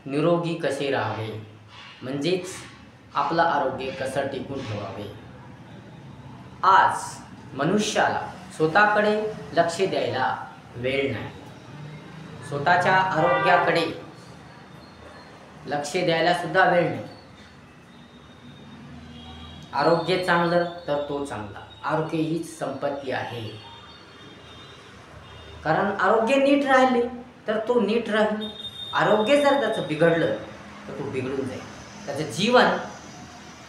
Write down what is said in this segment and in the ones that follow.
निरोगी कसे राहावे, म्हणजेच आपलं आरोग्य कसं टिकून ठेवावे। आज मनुष्याला स्वतःकडे लक्ष द्यायला वेळ नाही, स्वतःच्या आरोग्याकडे लक्ष द्यायला सुद्धा वेळ नाही। आरोग्य चांगलं तर तो चांगला, आरोग्य हीच संपत्ती आहे। कारण आरोग्य नीट राहिले तर तो नीट राहील, आरोग्य जर त्याचं बिघडलं तर तो बिघडून जाईल, त्याचं जीवन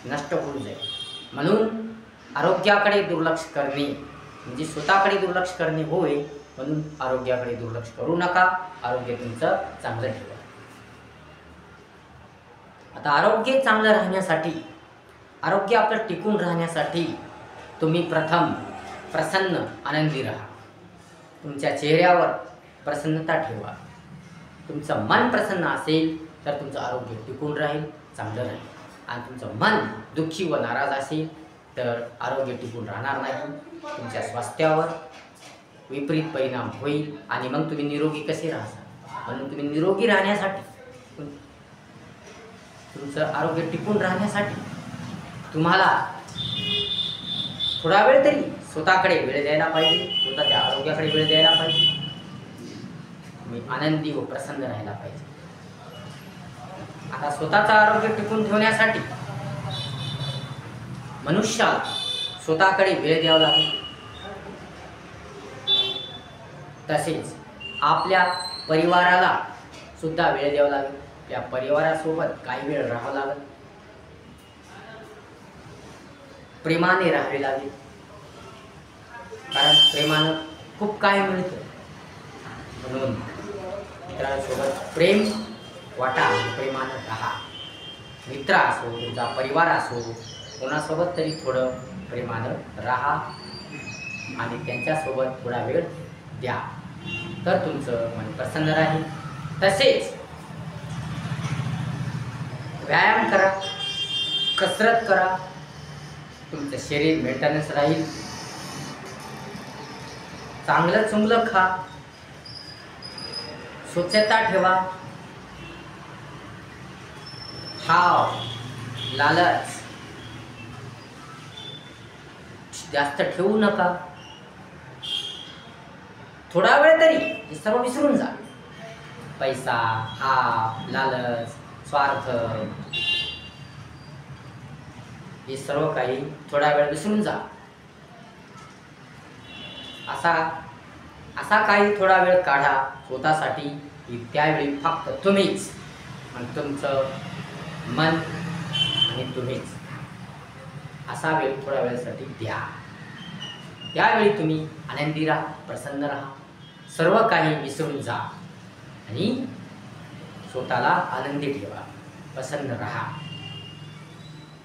नष्ट होऊन जाईल। म्हणून आरोग्याकडे दुर्लक्ष करणे म्हणजे स्वतःकडे दुर्लक्ष करणे होय, म्हणून आरोग्याकडे दुर्लक्ष करू नका, आरोग्य तुमचं चांगलं ठेवा। आता आरोग्य चांगलं राहण्यासाठी, आरोग्य आपलं टिकून राहण्यासाठी तुम्ही प्रथम प्रसन्न आनंदी राहा, तुमच्या चेहऱ्यावर प्रसन्नता ठेवा। तुमचं मन प्रसन्न असेल तर तुमचं आरोग्य टिकून राहील, चांगलं राहील। आणि तुमचं मन दुःखी व नाराज असेल तर आरोग्य टिकून राहणार नाही, तुमच्या स्वास्थ्यावर विपरीत परिणाम होईल आणि मग तुम्ही निरोगी कसे राहाल। म्हणून तुम्ही निरोगी राहण्यासाठी, तुमचं आरोग्य टिकून राहण्यासाठी तुम्हाला थोडा वेळ तरी स्वतःकडे वेळ द्यायला पाहिजे, स्वतःच्या आरोग्याकडे वेळ द्यायला पाहिजे, तुम्ही आनंदी व प्रसन्न राहायला पाहिजे। आता स्वतःचं आरोग्य टिकून ठेवण्यासाठी मनुष्याला स्वतःकडे वेळ द्यावा लागेल, तसेच आपल्या परिवाराला सुद्धा वेळ द्यावा लागेल, त्या परिवारासोबत काही वेळ राहावं लागेल, प्रेमाने राहावे लागेल। कारण प्रेमानं खूप काही मिळतं, म्हणून मित्रांसोबत प्रेम वाटा, प्रेमानं राहा। मित्र असो, तुमचा परिवार असो, कोणासोबत तरी थोडं प्रेमानं राहा आणि त्यांच्यासोबत थोडा वेळ द्या, तर तुमचं मन प्रसन्न राहील। तसेच व्यायाम करा, कसरत करा, तुमचं शरीर मेंटेनन्स राहील। चांगलं चुंगलं खा, स्वच्छता ठेवा, हाव लालच जास्त ठेवू नका। थोडा वेळ तरी हे सर्व विसरून जा, पैसा, हाव लालच, स्वार्थ, हे सर्व काही थोडा वेळ विसरून जा। असा काही थोडा वेळ काढा स्वतःसाठी, की त्यावेळी फक्त तुम्हीच आणि तुमचं मन आणि तुम्हीच, असा वेळ थोड्या वेळासाठी द्या। त्यावेळी तुम्ही आनंदी राहा, प्रसन्न राहा, सर्व काही विसरून जा आणि स्वतःला आनंदी ठेवा, प्रसन्न राहा।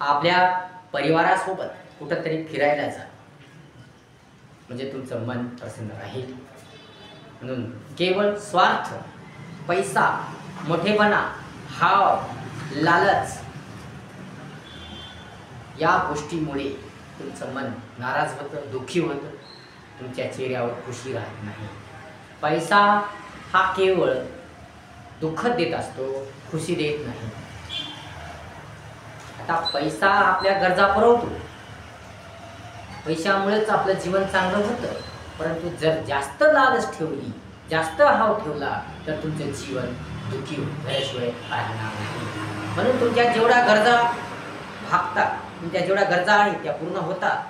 आपल्या परिवारासोबत कुठंतरी फिरायला जा, म्हणजे तुमचं मन प्रसन्न राहील। म्हणून केवळ स्वार्थ, पैसा, मोठेपणा, हाव लालच या गोष्टीमुळे तुमचं मन नाराज होतं, दुःखी होतं, तुमच्या चेहऱ्यावर खुशी राहत नाही। पैसा हा केवळ दुःख देत असतो, खुशी देत नाही। आता पैसा आपल्या गरजा पुरवतो, पैशामुळेच आपलं जीवन चांगलं होतं, परंतु जर जास्त लालच ठेवली, जास्त हाव ठेवला तर तुमचं जीवन दुःखी होण्याशिवाय राहणार नाही। म्हणून तुमच्या जेवढ्या गरजा भागतात, तुमच्या जेवढ्या गरजा आहेत त्या पूर्ण होतात,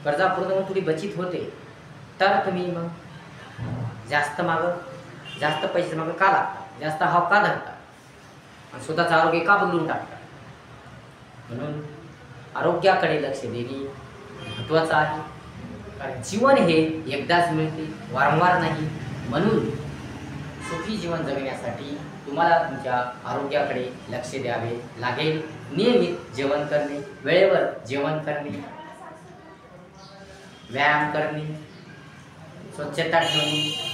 गरजा पूर्ण होऊन थोडी बचत होते, तर तुम्ही मग जास्त पैसे मागं का लागता, जास्त हाव का धरता आणि स्वतःचं आरोग्य का बदलून टाकता। म्हणून आरोग्याकडे लक्ष देणे महत्त्वाचं आहे, कारण जीवन हे एकदाच मिळते, वारंवार नाही। म्हणून सुखी जीवन जगण्यासाठी तुम्हाला तुमच्या आरोग्याकडे लक्ष द्यावे लागेल। नियमित जेवण करणे, वेळेवर जेवण करणे, व्यायाम करणे, स्वच्छता ठेवणे,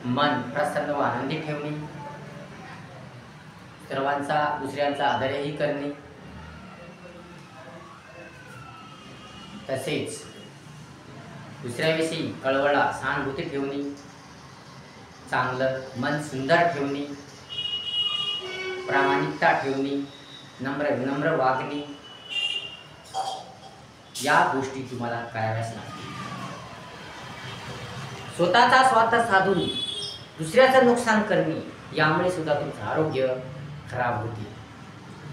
मन प्रसन्न व आनंदी ठेवणे, सर्वांचा दुसऱ्यांचा आदरही करणे, तसेच दुसऱ्याविषयी कळवळा सहानुभूती ठेवणे, चांगलं मन सुंदर ठेवणे, प्रामाणिकता ठेवणे, नम्र वागणे, या गोष्टी तुम्हाला कराव्याच लागतील. स्वतःचा स्वार्थ साधून दुसऱ्याचं नुकसान करणे, यामुळे सुद्धा तुमचं आरोग्य खराब होते.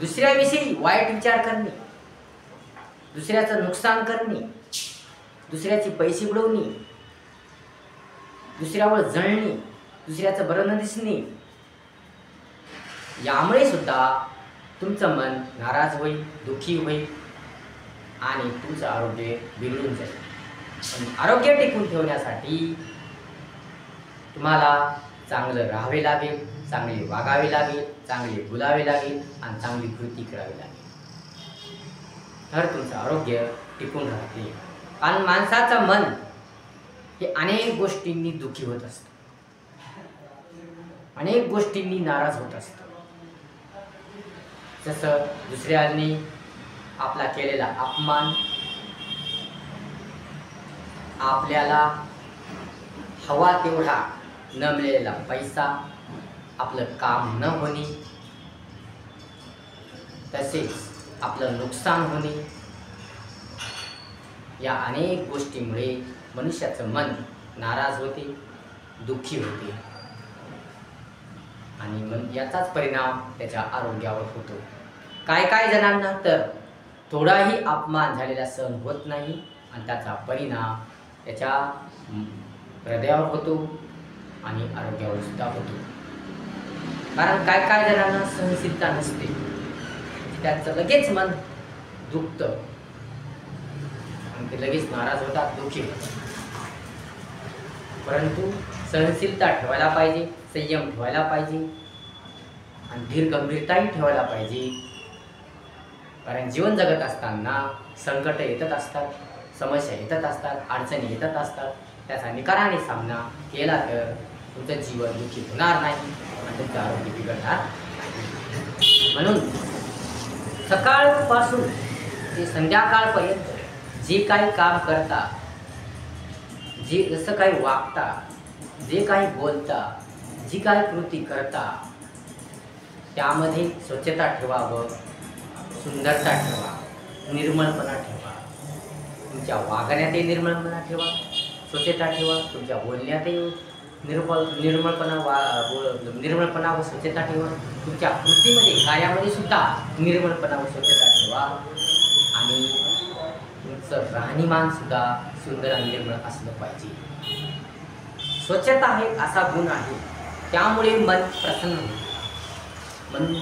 दुसऱ्याविषयी वाईट विचार करणे, दुसऱ्याचं नुकसान करणे, दुसऱ्याचे पैसे बुडवणे, दुसऱ्यावर जळणे, दुसऱ्याचं बरं न दिसणे, यामुळे सुद्धा तुमचं मन नाराज होईल, दुःखी होईल आणि तुमचं आरोग्य बिघडून जाईल. पण आरोग्य टिकून ठेवण्यासाठी तुम्हाला चांगलं राहावे लागेल, चांगले वागावे लागेल, चांगले बोलावे लागेल आणि चांगली कृती करावी लागेल, तर तुमचं आरोग्य टिकून राहते. कारण माणसाचं मन हे अनेक गोष्टींनी दुःखी होत असतं, अनेक गोष्टींनी नाराज होत असतं. जसं दुसऱ्यांनी आपला केलेला अपमान, आपल्याला हवा तेवढा न मिळालेला पैसा, आपलं काम न होणे, तसेच आपलं नुकसान होणे, या अनेक गोष्टींमुळे मनुष्याचं मन नाराज होते, दुःखी होते आणि मग याचाच परिणाम त्याच्या आरोग्यावर होतो. काय जणांना तर थोडाही अपमान झालेला सहन होत नाही आणि त्याचा परिणाम त्याच्या हृदयावर होतो आणि आरोग्यावर सुद्धा होतो. कारण काय जणांना सहनशीलता नसते, त्यांचं लगेच मन दुखतं आणि ते लगेच नाराज होतात, दुःखी होतात. परंतु सहनशीलता ठेवायला पाहिजे, संयम ठेवायला पाहिजे आणि धीर गंभीरताही ठेवायला पाहिजे. कारण जीवन जगत असताना संकट येतच असतात, समस्या येतच असतात, अडचणी येतच असतात. त्याचा निकराने सामना केला तर तुमचं जीवन दुःखी होणार नाही आणि तुमचं आरोग्य बिघडणार नाही. म्हणून सकाळपासून ते संध्याकाळपर्यंत जे काही काम करता, जे जसं काही वागता, जे काही बोलता, जी काही कृती करता, त्यामध्ये स्वच्छता ठेवावं, सुंदरता ठेवा, निर्मळपणा ठेवा. तुमच्या वागण्यातही निर्मळपणा ठेवा, स्वच्छता ठेवा. तुमच्या बोलण्यातही निर्मळपणा व स्वच्छता ठेवा. तुमच्या कृतीमध्ये, कार्यामध्ये सुद्धा निर्मळपणा व स्वच्छता ठेवा आणि तुमचं राहणीमान सुद्धा सुंदर आणि निर्मळ असलं पाहिजे. स्वच्छता हे असा गुण आहे, त्यामुळे मन प्रसन्न होते. म्हणून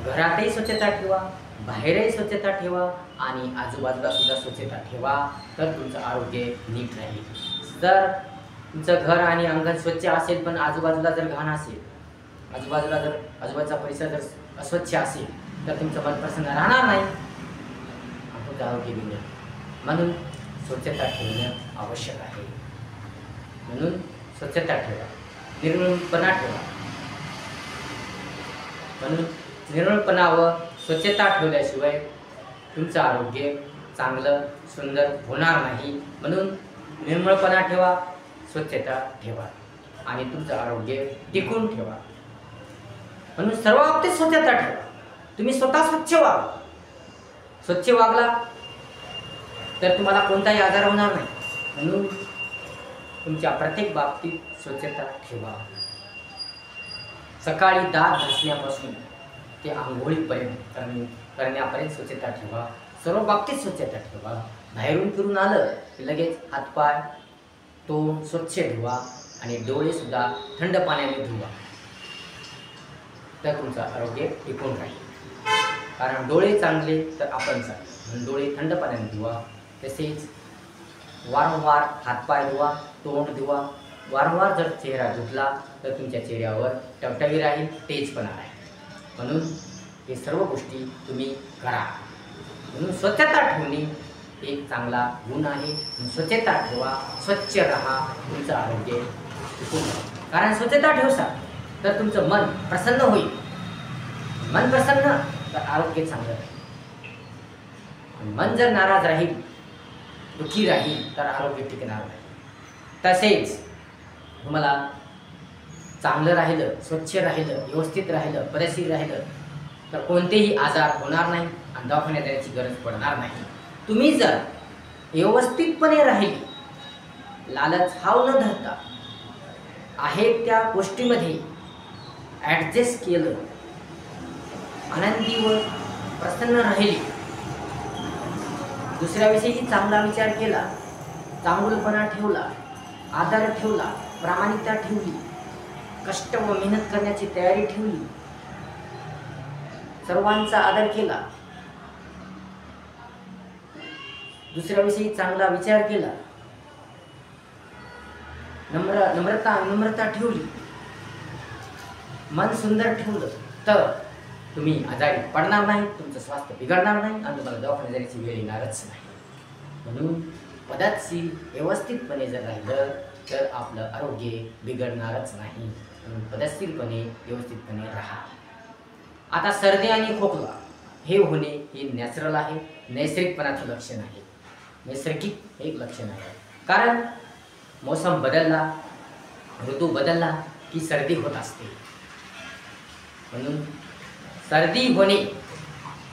घरातही स्वच्छता ठेवा, बाहेरही स्वच्छता ठेवा आणि आजूबाजूला सुद्धा स्वच्छता ठेवा, तर तुमचं आरोग्य नीट राहील. जर तुमचं घर आणि अंगण स्वच्छ असेल पण आजूबाजूला जर घाण असेल, आजूबाजूचा परिसर जर अस्वच्छ असेल, तर तुमचं मन प्रसन्न राहणार नाही आणि तुमचं आरोग्य बिघडेल. म्हणून स्वच्छता ठेवणं आवश्यक आहे. म्हणून स्वच्छता ठेवा, निर्मळपणा ठेवा. म्हणून निर्मळपणा व स्वच्छता ठेवल्याशिवाय तुमचं आरोग्य चांगलं सुंदर होणार नाही. म्हणून निर्मळपणा ठेवा, स्वच्छता ठेवा आणि तुमचं आरोग्य टिकून ठेवा. म्हणून सर्व बाबतीत स्वच्छता ठेवा. तुम्ही स्वतः स्वच्छ व्हा. स्वच्छ वागला तर तुम्हाला कोणताही आजार होणार नाही. म्हणून तुमच्या प्रत्येक बाबतीत स्वच्छता ठेवा. सकाळी दात घासण्यापासून ते आंघोळीपर्यंत करण्यापर्यंत स्वच्छता ठेवा. सर्व बाबतीत स्वच्छता ठेवा. बाहेरून फिरून आलं की लगेच हातपाय, तोंड स्वच्छ धुवा आणि डोळे सुद्धा थंड पाण्याने धुवा, तर तुमचं आरोग्य टिकून राहील. कारण डोळे चांगले तर आपण चांगले, म्हणून डोळे थंड पाण्याने धुवा. तसेच वारंवार हातपाय धुवा, तोंड धुवा. वारंवार जर चेहरा धुतला तर तुमच्या चेहऱ्यावर टवटवी राहील, तेजपणा राहील. म्हणून हे सर्व गोष्टी तुम्ही करा. म्हणून स्वच्छता ठेवणे एक चांगला गुण आहे. स्वच्छता ठेवा, स्वच्छ राहा, तुमचं आरोग्य टिकून राहा. कारण स्वच्छता ठेवसा तर तुमचं मन प्रसन्न होईल. मन प्रसन्न तर आरोग्य चांगलं राहील. मन जर नाराज राहील, दुःखी राहील तर आरोग्य टिकणार नाही. तसेच तुम्हाला चांगलं राहिलं, स्वच्छ राहिलं, व्यवस्थित राहिलं, पद्धतशीर राहिलं तर कोणतेही आजार होणार नाही आणि दवाखान्यात जायची गरज पडणार नाही. तुम्ही जर व्यवस्थितपणे राहिली, लालच हाव न धरता आहे त्या गोष्टीमध्ये ॲडजस्ट केलं, आनंदी व प्रसन्न राहिली, दुसऱ्याविषयी चांगला विचार केला, चांगुलपणा ठेवला, आदर ठेवला, प्रामाणिकता ठेवली, कष्ट व मेहनत करण्याची तयारी ठेवली, सर्वांचा आदर केला, दुसऱ्याविषयी चांगला विचार केला, नम्रता ठेवली, मन सुंदर ठेवलं तर तुम्ही आजारी पडणार नाही, तुमचं स्वास्थ्य बिघडणार नाही आणि तुम्हाला दवाखान्यात जाण्याची वेळ येणारच नाही. म्हणून पद्धतशीर व्यवस्थितपणे जर राहिलं तर आपलं आरोग्य बिघडणारच नाही. म्हणून पद्धतशीरपणे व्यवस्थितपणे राहा. आता सर्दी आणि खोकला हे होणे हे नॅचरल आहे, नैसर्गिकपणाचं लक्षण आहे, नैसर्गिक एक लक्षण आहे. कारण मौसम बदलला, ऋतू बदलला की सर्दी होत असते. म्हणून सर्दी होणे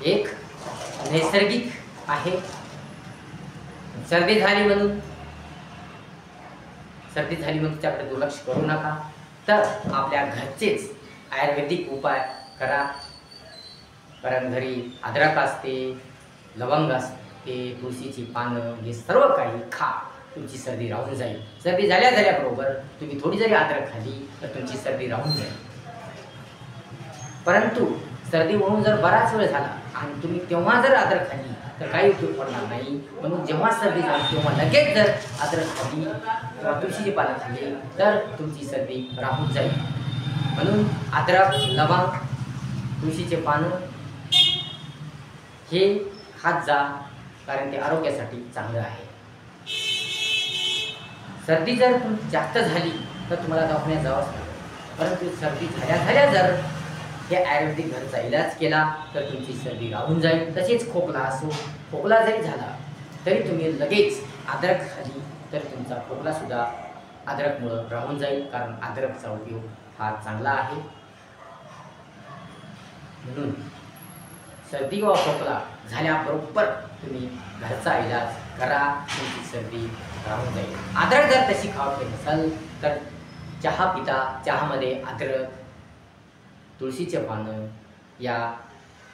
एक नैसर्गिक आहे. सर्दी झाली म्हणून त्याकडे दुर्लक्ष करू नका, तर आपल्या घरचेच आयुर्वेदिक उपाय करा. कारण घरी अद्रक असते, लवंग असते, तुळशीची पानं, हे सर्व काही खा, तुमची सर्दी राहून जाईल. सर्दी झाल्याबरोबर तुम्ही थोडी जरी अद्रक खाली तर तुमची सर्दी राहून जाईल. परंतु सर्दी होऊन जर बराच वेळ झाला आणि तुम्ही तेव्हा जर अद्रक खाल्ली तर काही उपयोग पडणार नाही. म्हणून जेव्हा सर्दी झाली तेव्हा लगेच जर अद्रक खाल्ली किंवा तुळशीची पानं खाल्ली तर तुमची सर्दी राहून जाईल. म्हणून अद्रक, लवंग, तुळशीचे पानं हे खात जा, कारण ते आरोग्यासाठी चांगलं आहे. सर्दी जर जास्त झाली तर तुम्हाला दवाखान्यात जावंच लागेल. परंतु सर्दी झाल्या जर हे आयुर्वेदिक घरचा इलाज केला तर तुमची सर्दी राहून जाईल. तसेच खोकला जरी झाला तरी तुम्ही लगेच अद्रक खाली तर तुमचा खोकलासुद्धा अद्रकमुळं राहून जाईल. कारण अद्रकचा उपयोग हा चांगला आहे. म्हणून सर्दी व खोकला झाल्याबरोबर तुम्ही घरचा इलाज करा, तुमची सर्दी राहून जाईल. अद्रक जर तशी खावत नसाल तर चहा पिता, चहामध्ये अद्रक, तुळशीचे पानं या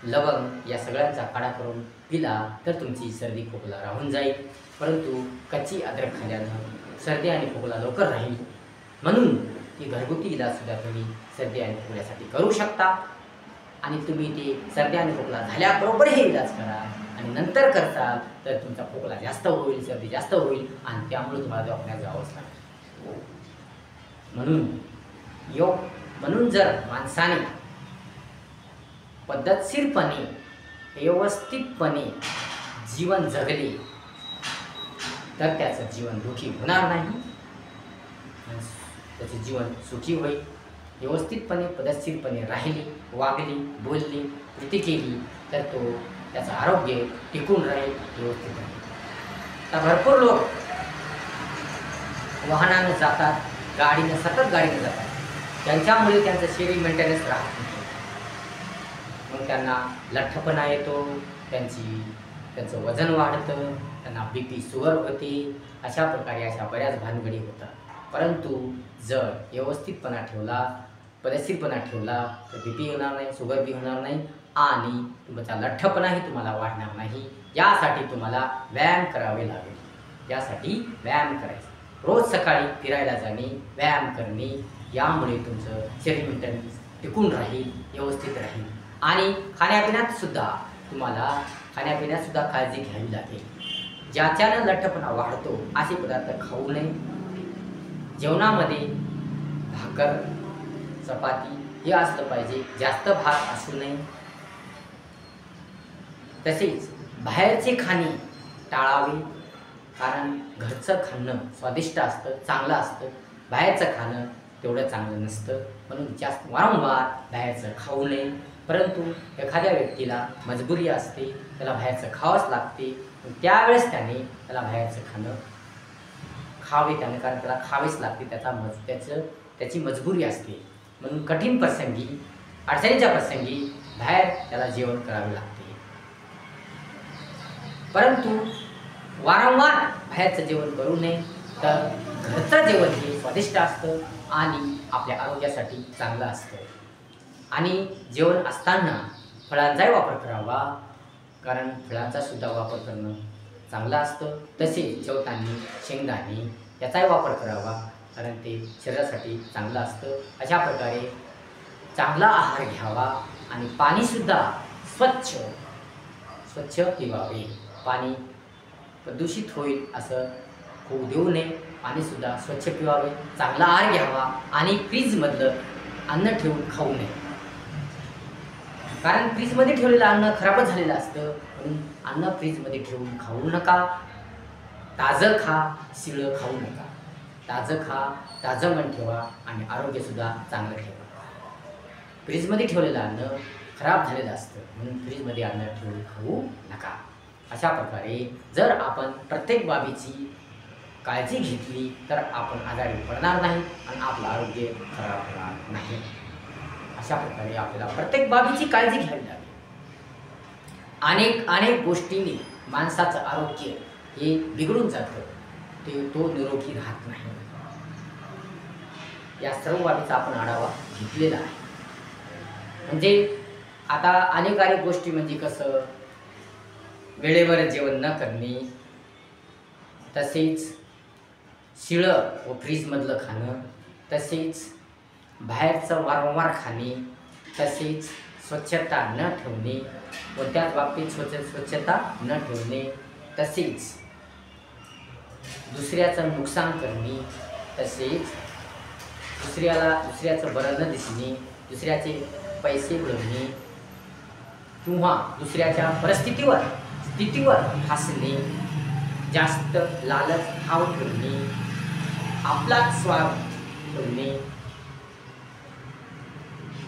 लवंग या सगळ्यांचा काढा करून पिला तर तुमची सर्दी खोकला राहून जाईल. परंतु कच्ची अद्रक खाल्ल्यानं सर्दी आणि खोकला लवकर राहील. म्हणून ही घरगुती इलाजसुद्धा तुम्ही सर्दी आणि खोकल्यासाठी करू शकता. आणि तुम्ही ते सर्दी आणि खोकला झाल्याबरोबर हे इलाज करा आणि नंतर करताल तर तुमचा खोकला जास्त होईल, सर्दी जास्त होईल आणि त्यामुळे तुम्हाला दवाखान्यात जावंच लागेल. म्हणून जर माणसाने पद्धतशीरपणे व्यवस्थितपणे जीवन जगले तर त्याचं जीवन दुःखी होणार नाही, त्याचे जीवन सुखी होईल. व्यवस्थितपणे पद्धतशीरपणे राहिली, वागली, बोलली, कृती केली तर त्याचं आरोग्य टिकून राहील, व्यवस्थित राहील. आता भरपूर लोक वाहनानं जातात, सतत गाडीनं जातात, त्यांच्यामुळे त्यांचं शरीर मेंटेनन्स राहत नाही. मग त्यांना लठ्ठपणा येतो, त्यांचं वजन वाढतं, त्यांना BP, शुगर होते. अशा प्रकारे अशा बऱ्याच भानगडी होतात. परंतु जर व्यवस्थितपणा ठेवला, पद्धतशीरपणा ठेवला तर BP होणार नाही, शुगर बी होणार नाही आणि तुमचा लठ्ठपणाही तुम्हाला वाढणार नाही. यासाठी तुम्हाला व्यायाम करावे लागेल. यासाठी व्यायाम करायचा, रोज सकाळी फिरायला जाणे, व्यायाम करणे, यामुळे तुमचं शरीर मेंटेनन्स टिकून राहील, व्यवस्थित राहील. आणि खाण्यापिण्यात सुद्धा काळजी घ्यावी लागेल. ज्याच्यानं लठ्ठपणा वाढतो असे पदार्थ खाऊ नये. जेवणामध्ये भाकर, चपाती हे असलं पाहिजे, जास्त भात असू नये. तसेच बाहेरचे खाणे टाळावे, कारण घरचं खाणं स्वादिष्ट असतं, चांगलं असतं. बाहेरचं खाणं तेवढं चांगलं नसतं. म्हणून जास्त वारंवार बाहेरचं खाऊ नये. परंतु एखाद्या व्यक्तीला मजबुरी असते, त्याला बाहेरचं खावंच लागते, त्यावेळेस त्याला बाहेरचं खाणं खावे, कारण त्याला खावेच लागते. त्याचं त्याची मजबुरी असते, म्हणून कठीण प्रसंगी, अडचणीच्या प्रसंगी बाहेर त्याला जेवण करावे लागते. परंतु वारंवार बाहेरचं जेवण करू नये, तर घरचं जेवण हे स्वादिष्ट असतं आणि आपल्या आरोग्यासाठी चांगलं असतं. आणि जेवण असताना फळांचाही वापर करावा, कारण फळांचा सुद्धा वापर करणं चांगलं असतं. तसेच जेवताना शेंगदाणे याचाही वापर करावा, कारण ते शरीरासाठी चांगलं असतं. अशा प्रकारे चांगला आहार घ्यावा आणि पाणीसुद्धा स्वच्छ पिवावे. पाणी प्रदूषित होईल असं होऊ देऊ नये. पाणीसुद्धा स्वच्छ पिवावे, चांगला आहार घ्यावा आणि फ्रीजमधलं अन्न ठेवून खाऊ नये, कारण फ्रीजमध्ये ठेवलेलं अन्न खराबच झालेलं असतं. म्हणून अन्न फ्रीजमध्ये ठेवून खाऊ नका. ताजं खा, शिळं खाऊ नका. ताजं खा, ताजं मन ठेवा आणि आरोग्यसुद्धा चांगलं ठेवा. फ्रीजमध्ये ठेवलेलं अन्न खराब झालेलं असतं, म्हणून फ्रीजमध्ये अन्न ठेवून खाऊ नका. अशा प्रकारे जर आपण प्रत्येक बाबीची काळजी घेतली तर आपण आजारी पडणार नाही आणि आपलं आरोग्य खराब होणार नाही. अशा प्रकारे आपल्याला प्रत्येक बाबीची काळजी घ्यावी लागेल. अनेक गोष्टींनी माणसाचं आरोग्य हे बिघडून जातं, तो निरोगी राहत नाही. या सर्व बाबीचा आपण आढावा घेतलेला आहे. म्हणजे आता अनेक गोष्टी म्हणजे कसं, वेळेवर जेवण न करणे, तसेच शिळं व फ्रीजमधलं खाणं, तसेच बाहेरचं वारंवार खाणे, तसेच स्वच्छता न ठेवणे व त्याच बाबतीत स्वच्छता न ठेवणे, तसेच दुसऱ्याचं नुकसान करणे, तसेच दुसऱ्याचं बरं न दिसणे, दुसऱ्याचे पैसे उडवणे किंवा दुसऱ्याच्या स्थितीवर हसणे, जास्त लालच भाव ठेवणे, आपला स्वार्थ ठेवणे,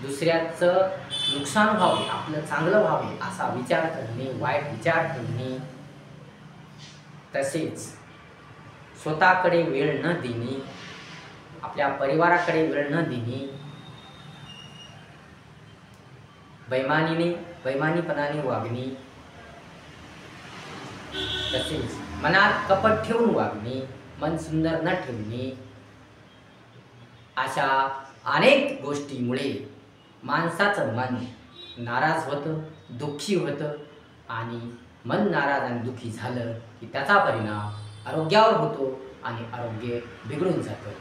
दुसऱ्याचं नुकसान व्हावे आपलं चांगलं व्हावे असा विचार करणे, वाईट विचार ठेवणे, तसेच स्वतःकडे वेळ न देणे, आपल्या परिवाराकडे वेळ न देणे, बैमानीपणाने वागणे, तसेच मनात कपट ठेवून वागणे, मन सुंदर न ठेवणे, अशा अनेक गोष्टीमुळे माणसाचं मन नाराज होतं, दुःखी होतं आणि मन नाराज आणि दुःखी झालं की त्याचा परिणाम आरोग्यावर होतो आणि आरोग्य बिघडून जातं.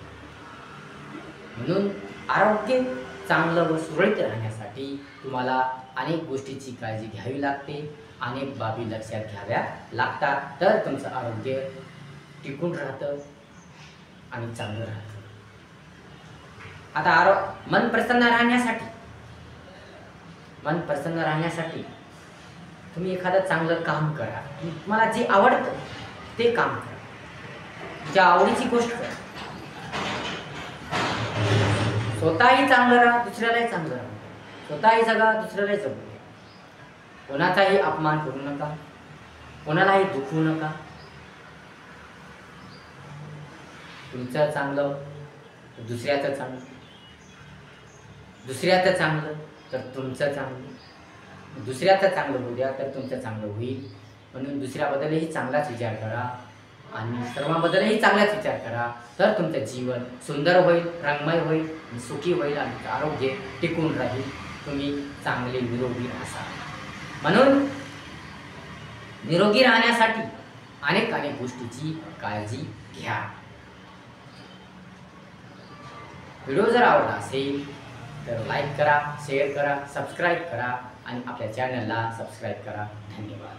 म्हणून आरोग्य चांगलं व सुरळीत राहण्यासाठी तुम्हाला अनेक गोष्टीची काळजी घ्यावी लागते, अनेक बाबी लक्षात घ्याव्या लागतात, तर तुमचं आरोग्य टिकून राहतं आणि चांगलं राहतं. आता मन प्रसन्न राहण्यासाठी तुम्ही एखादं चांगलं काम करा. तुम्हाला जे आवडतं ते काम करा, तुमच्या आवडीची गोष्ट करा. स्वतःही चांगलं राहा, दुसऱ्यालाही चांगलं राहा. स्वतःही जगा, दुसऱ्यालाही जगू द्या. कोणाचाही अपमान करू नका, कोणालाही दुखवू नका. तुमचं चांगलं दुसऱ्याचं चांगलं, दुसऱ्याचं चांगलं तर तुमचं चांगलं, दुसऱ्याचं चांगलं होऊ द्या तर तुमचं चांगलं होईल. म्हणून दुसऱ्याबद्दलही चांगलाच विचार करा आणि सर्वांबद्दलही चांगलाच विचार करा, तर तुमचं जीवन सुंदर होईल, रंगमय होईल, सुखी होईल आणि तुमचं आरोग्य टिकून राहील. तुम्ही चांगले निरोगी राहाल. म्हणून निरोगी राहण्यासाठी अनेक गोष्टीची काळजी घ्या. व्हिडिओ जर आवडला असेल तर लाईक करा, शेअर करा, सबस्क्राईब करा आणि आपल्या चॅनलला सबस्क्राईब करा. धन्यवाद.